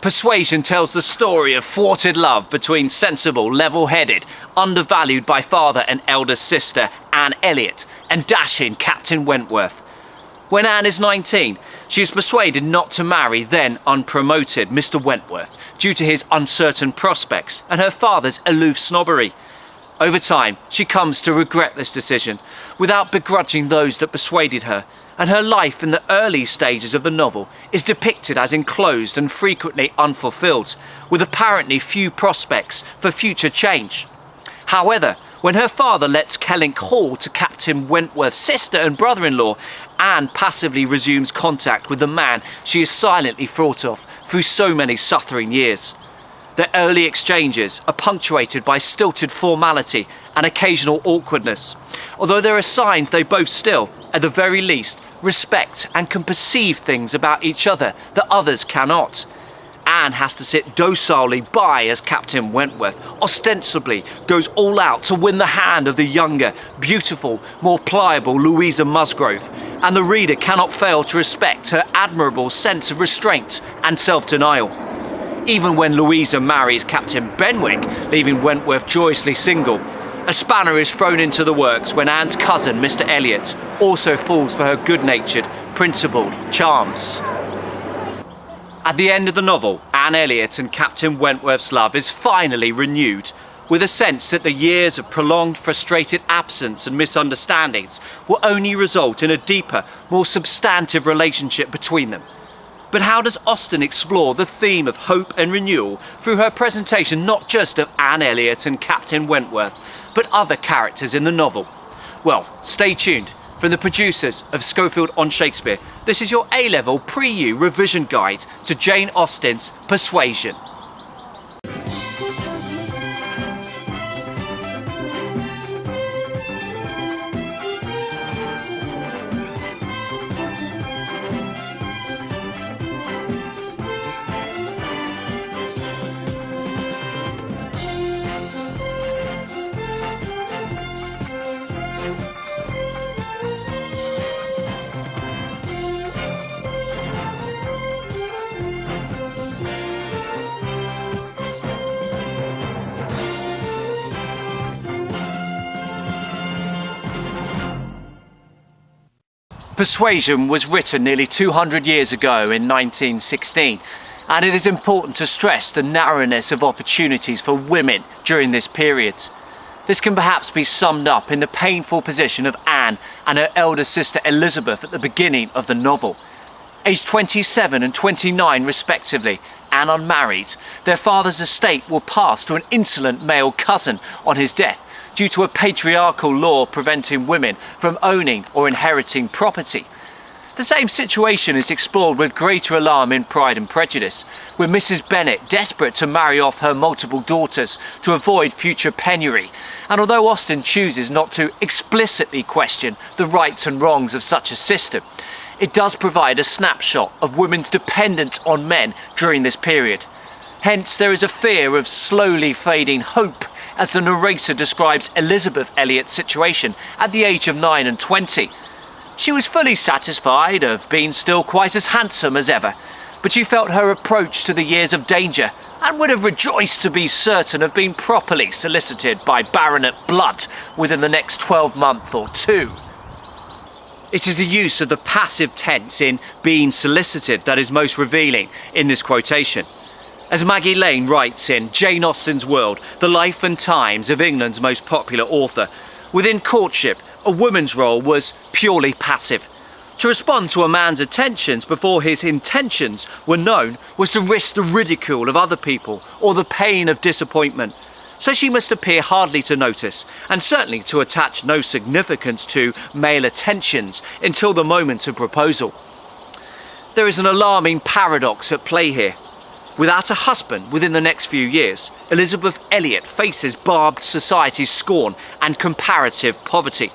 Persuasion tells the story of thwarted love between sensible, level-headed, undervalued by father and elder sister Anne Elliot and dashing Captain Wentworth. When Anne is 19, she is persuaded not to marry then unpromoted Mr. Wentworth due to his uncertain prospects and her father's aloof snobbery. Over time, she comes to regret this decision, without begrudging those that persuaded her, and her life in the early stages of the novel is depicted as enclosed and frequently unfulfilled, with apparently few prospects for future change. However, when her father lets Kellynch Hall to Captain Wentworth's sister and brother-in-law, Anne passively resumes contact with the man she is silently thought of through so many suffering years. Their early exchanges are punctuated by stilted formality and occasional awkwardness, although there are signs they both still, at the very least, respect and can perceive things about each other that others cannot. Anne has to sit docilely by as Captain Wentworth ostensibly goes all out to win the hand of the younger, beautiful, more pliable Louisa Musgrove, and the reader cannot fail to respect her admirable sense of restraint and self-denial. Even when Louisa marries Captain Benwick, leaving Wentworth joyously single, a spanner is thrown into the works when Anne's cousin, Mr. Elliot, also falls for her good-natured, principled charms. At the end of the novel, Anne Elliot and Captain Wentworth's love is finally renewed, with a sense that the years of prolonged frustrated absence and misunderstandings will only result in a deeper, more substantive relationship between them. But how does Austen explore the theme of hope and renewal through her presentation not just of Anne Elliot and Captain Wentworth, but other characters in the novel? Well, stay tuned. From the producers of Schofield on Shakespeare, this is your A-level pre-U revision guide to Jane Austen's Persuasion. Persuasion was written nearly 200 years ago in 1916, and it is important to stress the narrowness of opportunities for women during this period. This can perhaps be summed up in the painful position of Anne and her elder sister Elizabeth at the beginning of the novel. Aged 27 and 29 respectively, and unmarried, their father's estate will pass to an insolent male cousin on his death, due to a patriarchal law preventing women from owning or inheriting property. The same situation is explored with greater alarm in Pride and Prejudice, with Mrs. Bennet desperate to marry off her multiple daughters to avoid future penury. And although Austen chooses not to explicitly question the rights and wrongs of such a system, it does provide a snapshot of women's dependence on men during this period. Hence, there is a fear of slowly fading hope as the narrator describes Elizabeth Elliot's situation at the age of 9 and 20. She was fully satisfied of being still quite as handsome as ever, but she felt her approach to the years of danger and would have rejoiced to be certain of being properly solicited by Baronet Blood within the next 12 months or two. It is the use of the passive tense in being solicited that is most revealing in this quotation. As Maggie Lane writes in Jane Austen's World, the life and times of England's most popular author, within courtship, a woman's role was purely passive. To respond to a man's attentions before his intentions were known was to risk the ridicule of other people or the pain of disappointment. So she must appear hardly to notice, and certainly to attach no significance to male attentions until the moment of proposal. There is an alarming paradox at play here. Without a husband within the next few years, Elizabeth Elliot faces barbed society's scorn and comparative poverty.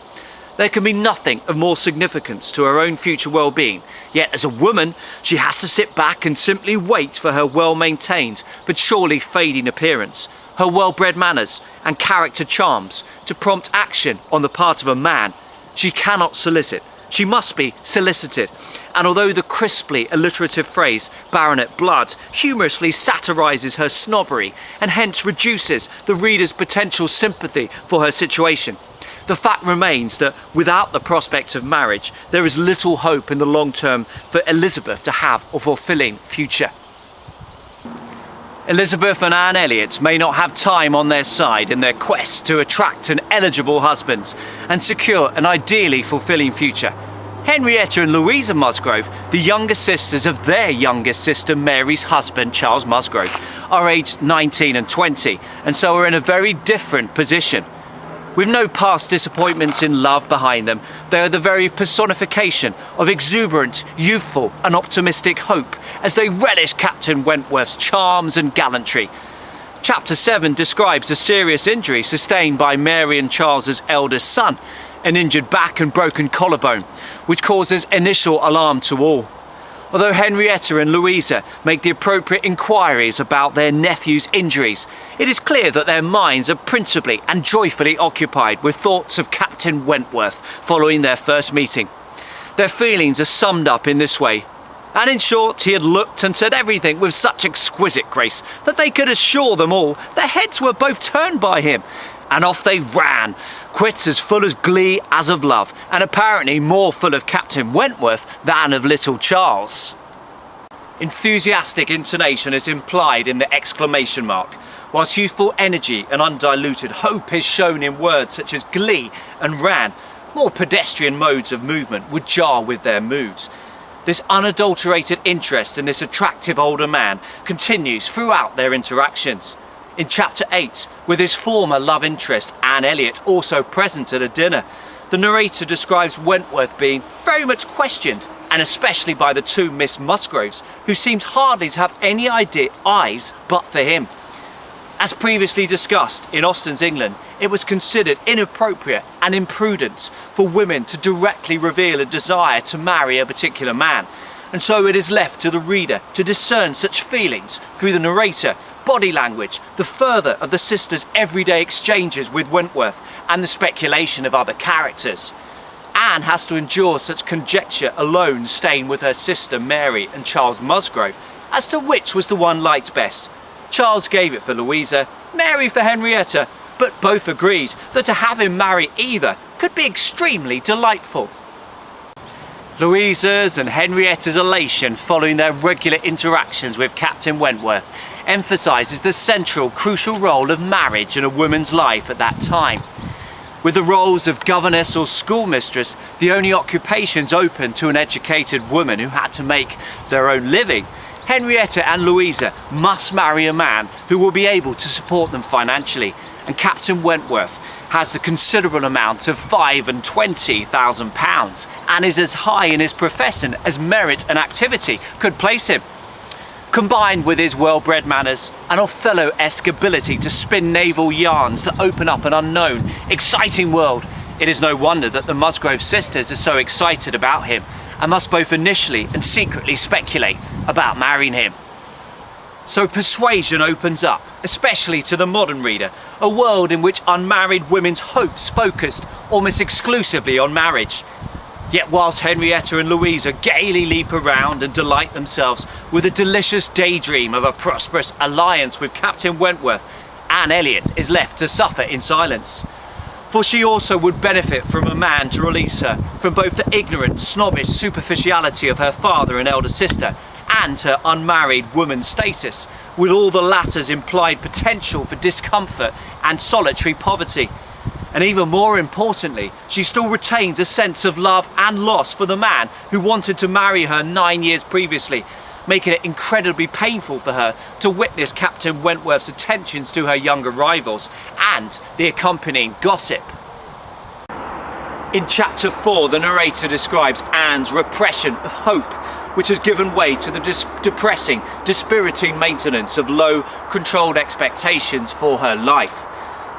There can be nothing of more significance to her own future well-being, yet as a woman, she has to sit back and simply wait for her well-maintained but surely fading appearance, her well-bred manners and character charms to prompt action on the part of a man. She cannot solicit. She must be solicited, and although the crisply alliterative phrase Baronet Blood humorously satirises her snobbery and hence reduces the reader's potential sympathy for her situation, the fact remains that without the prospect of marriage, there is little hope in the long term for Elizabeth to have a fulfilling future. Elizabeth and Anne Elliot may not have time on their side in their quest to attract an eligible husband and secure an ideally fulfilling future. Henrietta and Louisa Musgrove, the younger sisters of their youngest sister Mary's husband Charles Musgrove, are aged 19 and 20 and so are in a very different position. With no past disappointments in love behind them, they are the very personification of exuberant, youthful and optimistic hope as they relish Captain Wentworth's charms and gallantry. Chapter 7 describes the serious injury sustained by Mary and Charles's eldest son, an injured back and broken collarbone, which causes initial alarm to all. Although Henrietta and Louisa make the appropriate inquiries about their nephew's injuries, it is clear that their minds are principally and joyfully occupied with thoughts of Captain Wentworth following their first meeting. Their feelings are summed up in this way. And in short, he had looked and said everything with such exquisite grace that they could assure them all their heads were both turned by him. And off they ran, quits as full of glee as of love, and apparently more full of Captain Wentworth than of little Charles. Enthusiastic intonation is implied in the exclamation mark, whilst youthful energy and undiluted hope is shown in words such as glee and ran. More pedestrian modes of movement would jar with their moods. This unadulterated interest in this attractive older man continues throughout their interactions. In chapter 8, with his former love interest Anne Elliot also present at a dinner, the narrator describes Wentworth being very much questioned, and especially by the two Miss Musgroves, who seemed hardly to have any eyes but for him. As previously discussed, in Austen's England, it was considered inappropriate and imprudent for women to directly reveal a desire to marry a particular man, and so it is left to the reader to discern such feelings through the narrator, body language, the further of the sisters' everyday exchanges with Wentworth, and the speculation of other characters. Anne has to endure such conjecture alone, staying with her sister Mary and Charles Musgrove, as to which was the one liked best. Charles gave it for Louisa, Mary for Henrietta, but both agreed that to have him marry either could be extremely delightful. Louisa's and Henrietta's elation following their regular interactions with Captain Wentworth emphasises the central, crucial role of marriage in a woman's life at that time. With the roles of governess or schoolmistress the only occupations open to an educated woman who had to make their own living, Henrietta and Louisa must marry a man who will be able to support them financially, and Captain Wentworth has the considerable amount of £25,000 and is as high in his profession as merit and activity could place him. Combined with his well-bred manners and Othello-esque ability to spin naval yarns that open up an unknown, exciting world, it is no wonder that the Musgrove sisters are so excited about him and must both initially and secretly speculate about marrying him. So Persuasion opens up, especially to the modern reader, a world in which unmarried women's hopes focused almost exclusively on marriage. Yet whilst Henrietta and Louisa gaily leap around and delight themselves with a delicious daydream of a prosperous alliance with Captain Wentworth, Anne Elliot is left to suffer in silence. For she also would benefit from a man to release her from both the ignorant, snobbish superficiality of her father and elder sister and her unmarried woman's status, with all the latter's implied potential for discomfort and solitary poverty. And even more importantly, she still retains a sense of love and loss for the man who wanted to marry her 9 years previously, making it incredibly painful for her to witness Captain Wentworth's attentions to her younger rivals and the accompanying gossip. In chapter 4, the narrator describes Anne's repression of hope, which has given way to the depressing, dispiriting maintenance of low, controlled expectations for her life.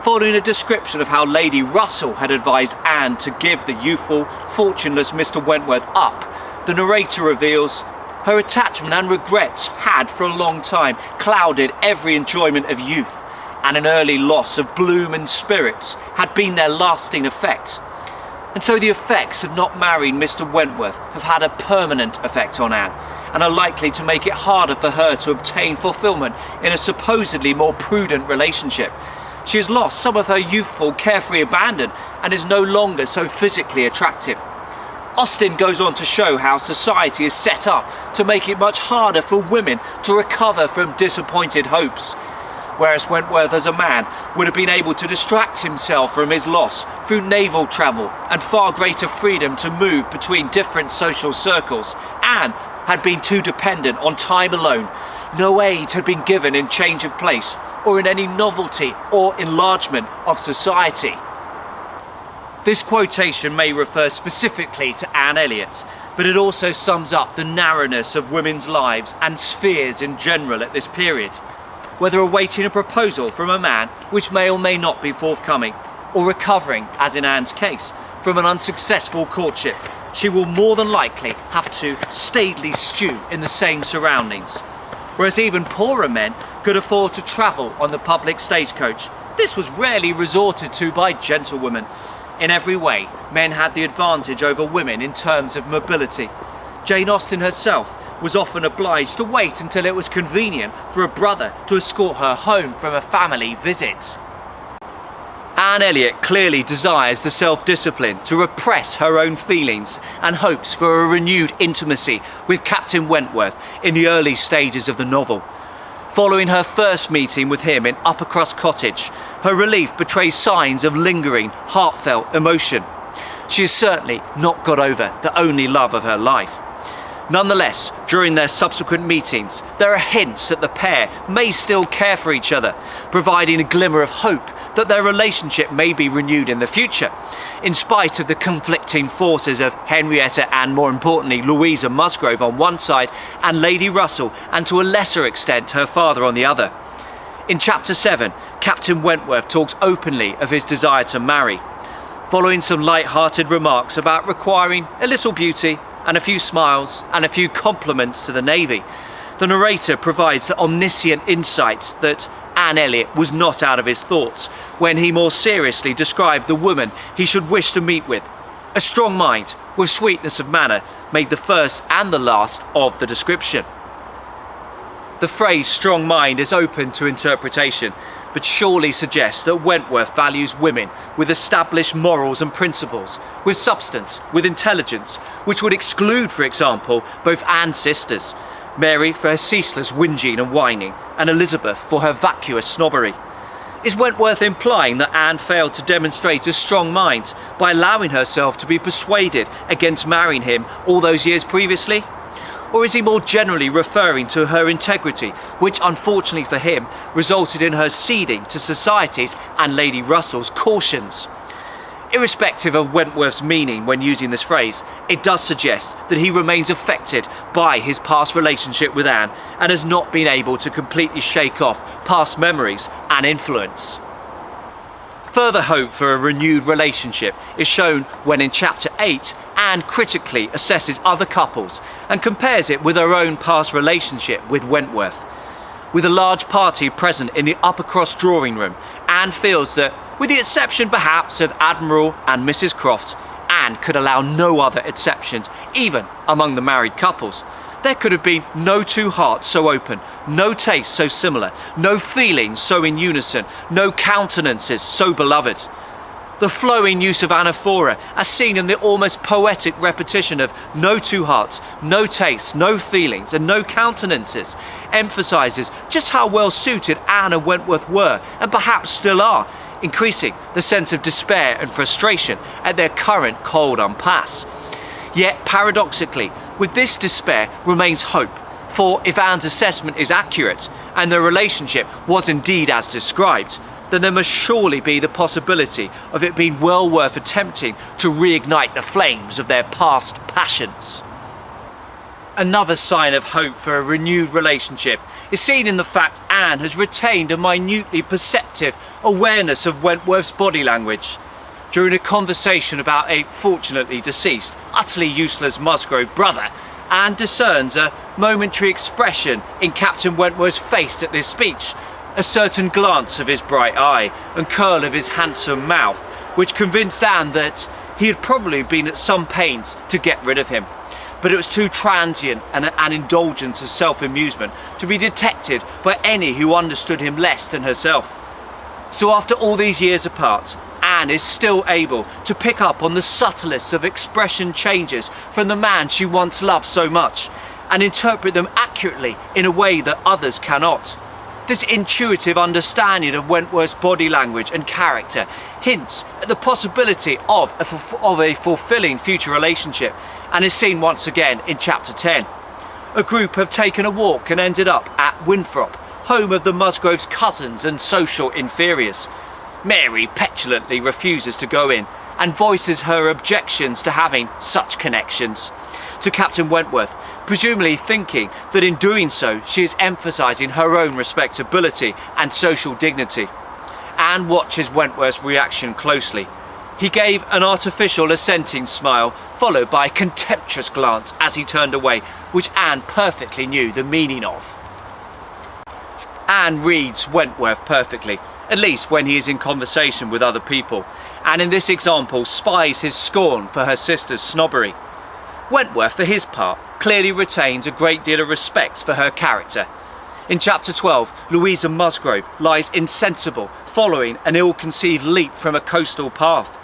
Following a description of how Lady Russell had advised Anne to give the youthful, fortuneless Mr. Wentworth up, the narrator reveals her attachment and regrets had for a long time clouded every enjoyment of youth, and an early loss of bloom and spirits had been their lasting effect. And so the effects of not marrying Mr. Wentworth have had a permanent effect on Anne, and are likely to make it harder for her to obtain fulfilment in a supposedly more prudent relationship. She has lost some of her youthful, carefree abandon and is no longer so physically attractive. Austen goes on to show how society is set up to make it much harder for women to recover from disappointed hopes. Whereas Wentworth as a man would have been able to distract himself from his loss through naval travel and far greater freedom to move between different social circles, Anne had been too dependent on time alone. No aid had been given in change of place or in any novelty or enlargement of society. This quotation may refer specifically to Anne Elliot, but it also sums up the narrowness of women's lives and spheres in general at this period. Whether awaiting a proposal from a man which may or may not be forthcoming, or recovering, as in Anne's case, from an unsuccessful courtship, she will more than likely have to staidly stew in the same surroundings. Whereas even poorer men could afford to travel on the public stagecoach, this was rarely resorted to by gentlewomen. In every way, men had the advantage over women in terms of mobility. Jane Austen herself was often obliged to wait until it was convenient for a brother to escort her home from a family visit. Anne Elliot clearly desires the self-discipline to repress her own feelings and hopes for a renewed intimacy with Captain Wentworth in the early stages of the novel. Following her first meeting with him in Uppercross Cottage, her relief betrays signs of lingering, heartfelt emotion. She has certainly not got over the only love of her life. Nonetheless, during their subsequent meetings, there are hints that the pair may still care for each other, providing a glimmer of hope that their relationship may be renewed in the future, in spite of the conflicting forces of Henrietta and, more importantly, Louisa Musgrove on one side and Lady Russell and to a lesser extent her father on the other. In chapter 7, Captain Wentworth talks openly of his desire to marry. Following some light-hearted remarks about requiring a little beauty and a few smiles and a few compliments to the Navy, the narrator provides the omniscient insight that Anne Elliot was not out of his thoughts when he more seriously described the woman he should wish to meet with. A strong mind with sweetness of manner made the first and the last of the description. The phrase strong mind is open to interpretation, but surely suggests that Wentworth values women with established morals and principles, with substance, with intelligence, which would exclude, for example, both Anne's sisters, Mary for her ceaseless whinging and whining, and Elizabeth for her vacuous snobbery. Is Wentworth implying that Anne failed to demonstrate a strong mind by allowing herself to be persuaded against marrying him all those years previously? Or is he more generally referring to her integrity, which unfortunately for him resulted in her ceding to society's and Lady Russell's cautions? Irrespective of Wentworth's meaning when using this phrase, it does suggest that he remains affected by his past relationship with Anne and has not been able to completely shake off past memories and influence. Further hope for a renewed relationship is shown when in chapter 8 Anne critically assesses other couples and compares it with her own past relationship with Wentworth. With a large party present in the Uppercross drawing room, Anne feels that, with the exception perhaps of Admiral and Mrs. Croft, Anne could allow no other exceptions, even among the married couples. There could have been no two hearts so open, no tastes so similar, no feelings so in unison, no countenances so beloved. The flowing use of anaphora, as seen in the almost poetic repetition of no two hearts, no tastes, no feelings, and no countenances, emphasises just how well suited Anne and Wentworth were, and perhaps still are, increasing the sense of despair and frustration at their current cold impasse. Yet, paradoxically, with this despair remains hope, for if Anne's assessment is accurate, and their relationship was indeed as described, then there must surely be the possibility of it being well worth attempting to reignite the flames of their past passions. Another sign of hope for a renewed relationship is seen in the fact Anne has retained a minutely perceptive awareness of Wentworth's body language. During a conversation about a fortunately deceased, utterly useless Musgrove brother, Anne discerns a momentary expression in Captain Wentworth's face at this speech, a certain glance of his bright eye and curl of his handsome mouth, which convinced Anne that he had probably been at some pains to get rid of him, but it was too transient and an indulgence of self-amusement to be detected by any who understood him less than herself. So after all these years apart, Anne is still able to pick up on the subtlest of expression changes from the man she once loved so much, and interpret them accurately in a way that others cannot. This intuitive understanding of Wentworth's body language and character hints at the possibility of a fulfilling future relationship, and is seen once again in chapter 10. A group have taken a walk and ended up at Wentworth, home of the Musgrove's cousins and social inferiors. Mary petulantly refuses to go in and voices her objections to having such connections to Captain Wentworth, presumably thinking that in doing so she is emphasising her own respectability and social dignity. Anne watches Wentworth's reaction closely. He gave an artificial assenting smile, followed by a contemptuous glance as he turned away, which Anne perfectly knew the meaning of. Anne reads Wentworth perfectly, at least when he is in conversation with other people, and in this example spies his scorn for her sister's snobbery. Wentworth, for his part, clearly retains a great deal of respect for her character. In chapter 12, Louisa Musgrove lies insensible following an ill-conceived leap from a coastal path.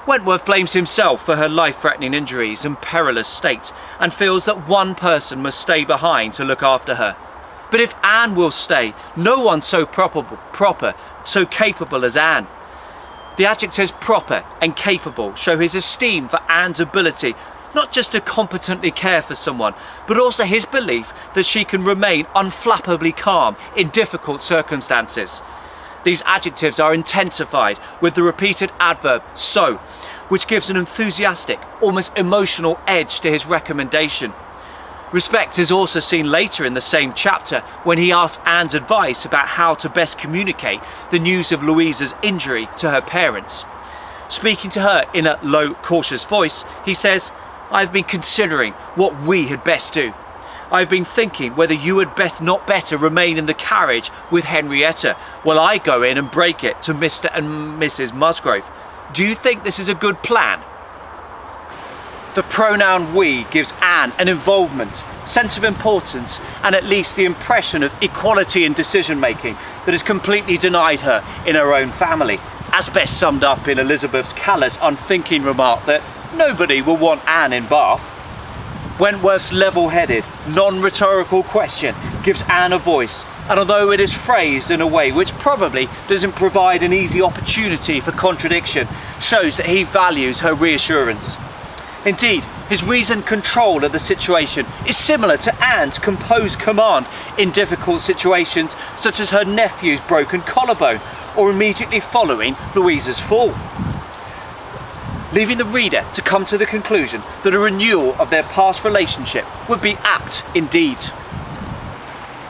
Wentworth blames himself for her life-threatening injuries and perilous state, and feels that one person must stay behind to look after her. But if Anne will stay, no one so proper, so capable as Anne. The adjectives proper and capable show his esteem for Anne's ability not just to competently care for someone, but also his belief that she can remain unflappably calm in difficult circumstances. These adjectives are intensified with the repeated adverb so, which gives an enthusiastic, almost emotional edge to his recommendation. Respect is also seen later in the same chapter when he asks Anne's advice about how to best communicate the news of Louisa's injury to her parents. Speaking to her in a low, cautious voice, he says, "I have been considering what we had best do. I have been thinking whether you had not better remain in the carriage with Henrietta while I go in and break it to Mr. and Mrs. Musgrove. Do you think this is a good plan?" The pronoun we gives Anne an involvement, sense of importance, and at least the impression of equality in decision making that is completely denied her in her own family, as best summed up in Elizabeth's callous, unthinking remark that nobody will want Anne in Bath. Wentworth's level-headed, non-rhetorical question gives Anne a voice, and although it is phrased in a way which probably doesn't provide an easy opportunity for contradiction, shows that he values her reassurance. Indeed, his reasoned control of the situation is similar to Anne's composed command in difficult situations such as her nephew's broken collarbone or immediately following Louisa's fall, leaving the reader to come to the conclusion that a renewal of their past relationship would be apt indeed.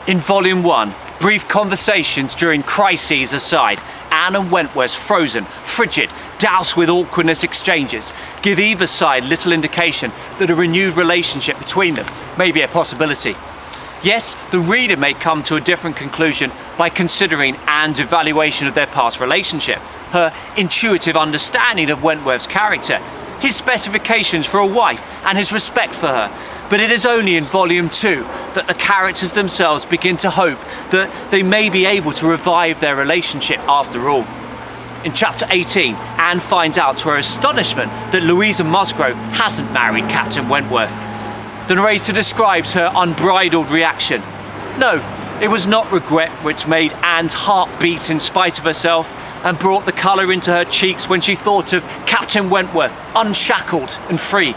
In Volume 1, brief conversations during crises aside, Anne and Wentworth's frozen, frigid, doused with awkwardness exchanges give either side little indication that a renewed relationship between them may be a possibility. Yes, the reader may come to a different conclusion by considering Anne's evaluation of their past relationship, her intuitive understanding of Wentworth's character, his specifications for a wife and his respect for her. But it is only in Volume 2 that the characters themselves begin to hope that they may be able to revive their relationship after all. In chapter 18, Anne finds out to her astonishment that Louisa Musgrove hasn't married Captain Wentworth. The narrator describes her unbridled reaction. No, it was not regret which made Anne's heart beat in spite of herself and brought the colour into her cheeks when she thought of Captain Wentworth unshackled and free.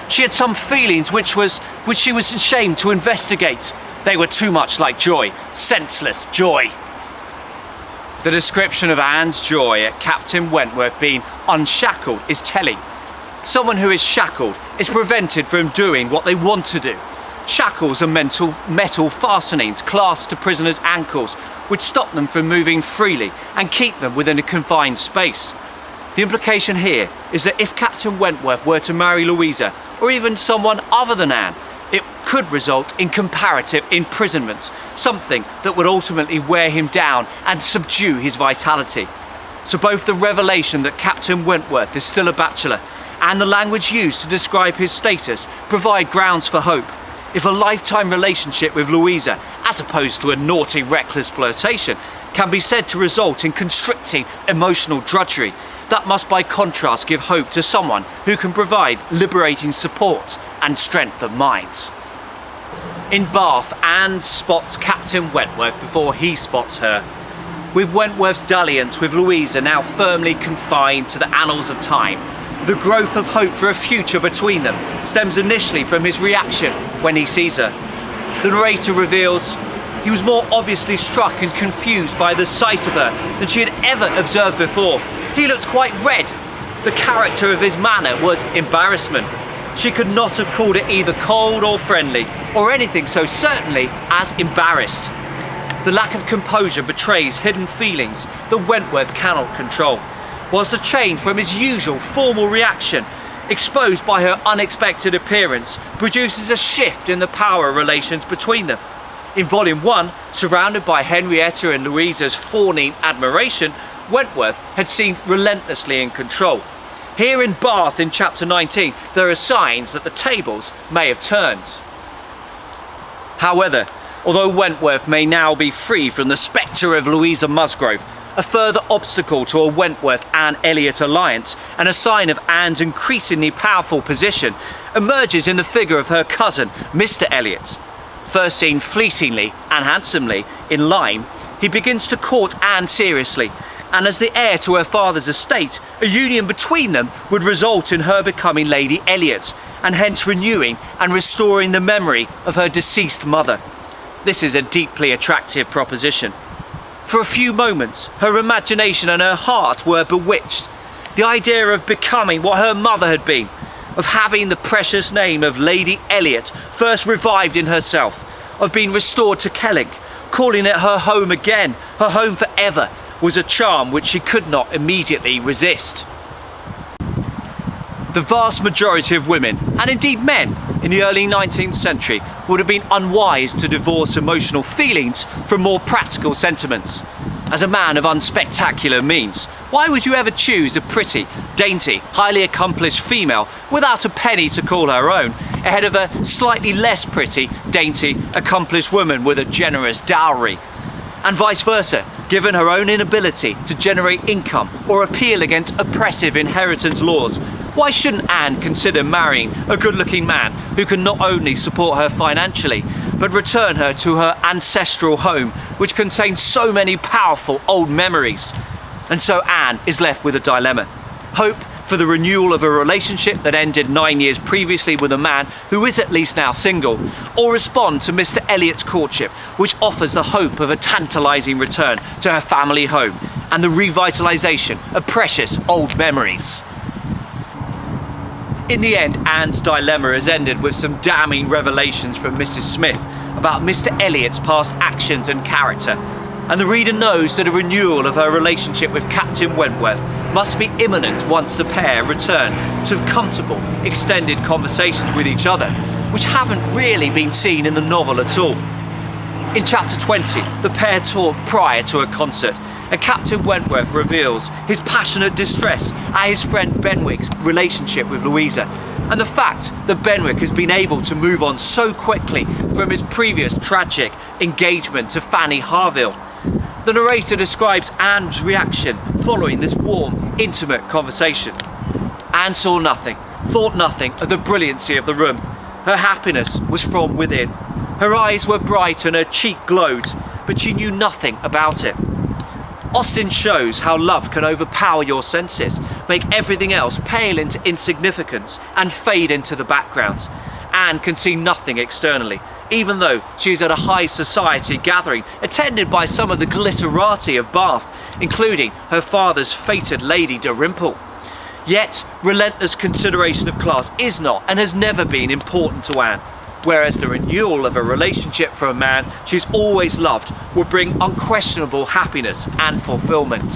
She had some feelings which she was ashamed to investigate. They were too much like joy, senseless joy. The description of Anne's joy at Captain Wentworth being unshackled is telling. Someone who is shackled is prevented from doing what they want to do. Shackles are metal fastenings clasped to prisoners' ankles, which stop them from moving freely and keep them within a confined space. The implication here is that if Captain Wentworth were to marry Louisa, or even someone other than Anne, it could result in comparative imprisonment, something that would ultimately wear him down and subdue his vitality. So both the revelation that Captain Wentworth is still a bachelor and the language used to describe his status provide grounds for hope. If a lifetime relationship with Louisa, as opposed to a naughty, reckless flirtation, can be said to result in constricting emotional drudgery, that must by contrast give hope to someone who can provide liberating support and strength of mind. In Bath, Anne spots Captain Wentworth before he spots her. With Wentworth's dalliance with Louisa now firmly confined to the annals of time, the growth of hope for a future between them stems initially from his reaction when he sees her. The narrator reveals he was more obviously struck and confused by the sight of her than she had ever observed before. He looked quite red. The character of his manner was embarrassment. She could not have called it either cold or friendly, or anything so certainly as embarrassed. The lack of composure betrays hidden feelings that Wentworth cannot control, whilst the change from his usual formal reaction, exposed by her unexpected appearance, produces a shift in the power relations between them. In Volume 1, surrounded by Henrietta and Louisa's fawning admiration, Wentworth had seemed relentlessly in control. Here in Bath in chapter 19, there are signs that the tables may have turned. However, although Wentworth may now be free from the spectre of Louisa Musgrove, a further obstacle to a Wentworth and Elliot alliance, and a sign of Anne's increasingly powerful position, emerges in the figure of her cousin, Mr. Elliot. First seen fleetingly and handsomely in Lyme, he begins to court Anne seriously, and as the heir to her father's estate, a union between them would result in her becoming Lady Elliot, and hence renewing and restoring the memory of her deceased mother. This is a deeply attractive proposition. For a few moments, her imagination and her heart were bewitched. The idea of becoming what her mother had been, of having the precious name of Lady Elliot first revived in herself, of being restored to Kelling, calling it her home again, her home forever, was a charm which she could not immediately resist. The vast majority of women, and indeed men, in the early 19th century would have been unwise to divorce emotional feelings from more practical sentiments. As a man of unspectacular means, why would you ever choose a pretty, dainty, highly accomplished female without a penny to call her own, ahead of a slightly less pretty, dainty, accomplished woman with a generous dowry? And vice versa, given her own inability to generate income or appeal against oppressive inheritance laws, why shouldn't Anne consider marrying a good-looking man who can not only support her financially, but return her to her ancestral home, which contains so many powerful old memories? And so Anne is left with a dilemma. Hope for the renewal of a relationship that ended 9 years previously with a man who is at least now single, or respond to Mr. Elliot's courtship, which offers the hope of a tantalising return to her family home and the revitalisation of precious old memories. In the end, Anne's dilemma is ended with some damning revelations from Mrs. Smith about Mr. Elliot's past actions and character, and the reader knows that a renewal of her relationship with Captain Wentworth must be imminent once the pair return to comfortable, extended conversations with each other, which haven't really been seen in the novel at all. In chapter 20, the pair talk prior to a concert, and Captain Wentworth reveals his passionate distress at his friend Benwick's relationship with Louisa, and the fact that Benwick has been able to move on so quickly from his previous tragic engagement to Fanny Harville. The narrator describes Anne's reaction following this warm, intimate conversation. Anne saw nothing, thought nothing of the brilliancy of the room. Her happiness was from within. Her eyes were bright and her cheek glowed, but she knew nothing about it. Austen shows how love can overpower your senses, make everything else pale into insignificance and fade into the background. Anne can see nothing externally, even though she is at a high society gathering attended by some of the glitterati of Bath, including her father's fated Lady Dalrymple. Yet, relentless consideration of class is not and has never been important to Anne, whereas the renewal of a relationship for a man she's always loved will bring unquestionable happiness and fulfillment.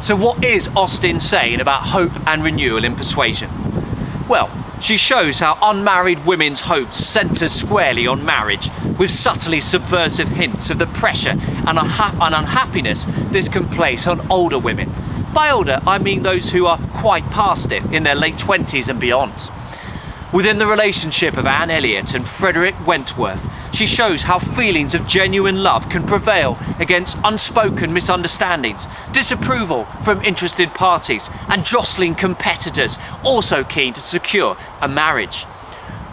So what is Austen saying about hope and renewal in Persuasion? Well, she shows how unmarried women's hopes centre squarely on marriage, with subtly subversive hints of the pressure and unhappiness this can place on older women. By older, I mean those who are quite past it, in their late 20s and beyond. Within the relationship of Anne Elliot and Frederick Wentworth, she shows how feelings of genuine love can prevail against unspoken misunderstandings, disapproval from interested parties, and jostling competitors also keen to secure a marriage.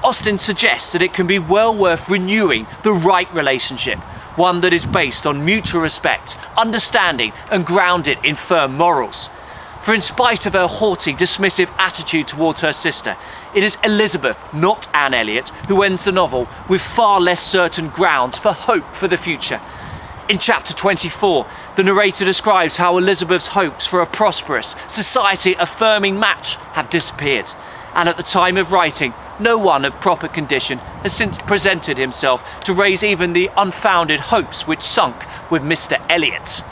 Austen suggests that it can be well worth renewing the right relationship, one that is based on mutual respect, understanding, and grounded in firm morals. For in spite of her haughty, dismissive attitude towards her sister, it is Elizabeth, not Anne Elliot, who ends the novel with far less certain grounds for hope for the future. In chapter 24, the narrator describes how Elizabeth's hopes for a prosperous, society-affirming match have disappeared, and at the time of writing, no one of proper condition has since presented himself to raise even the unfounded hopes which sunk with Mr. Elliot.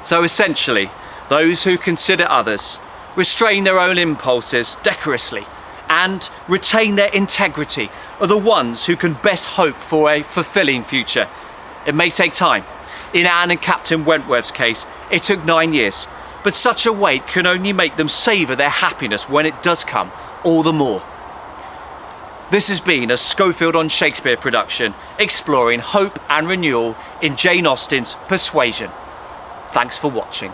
So essentially, those who consider others, restrain their own impulses decorously, and retain their integrity are the ones who can best hope for a fulfilling future. It may take time. In Anne and Captain Wentworth's case, it took 9 years, but such a wait can only make them savour their happiness when it does come, all the more. This has been a Schofield on Shakespeare production exploring hope and renewal in Jane Austen's Persuasion. Thanks for watching.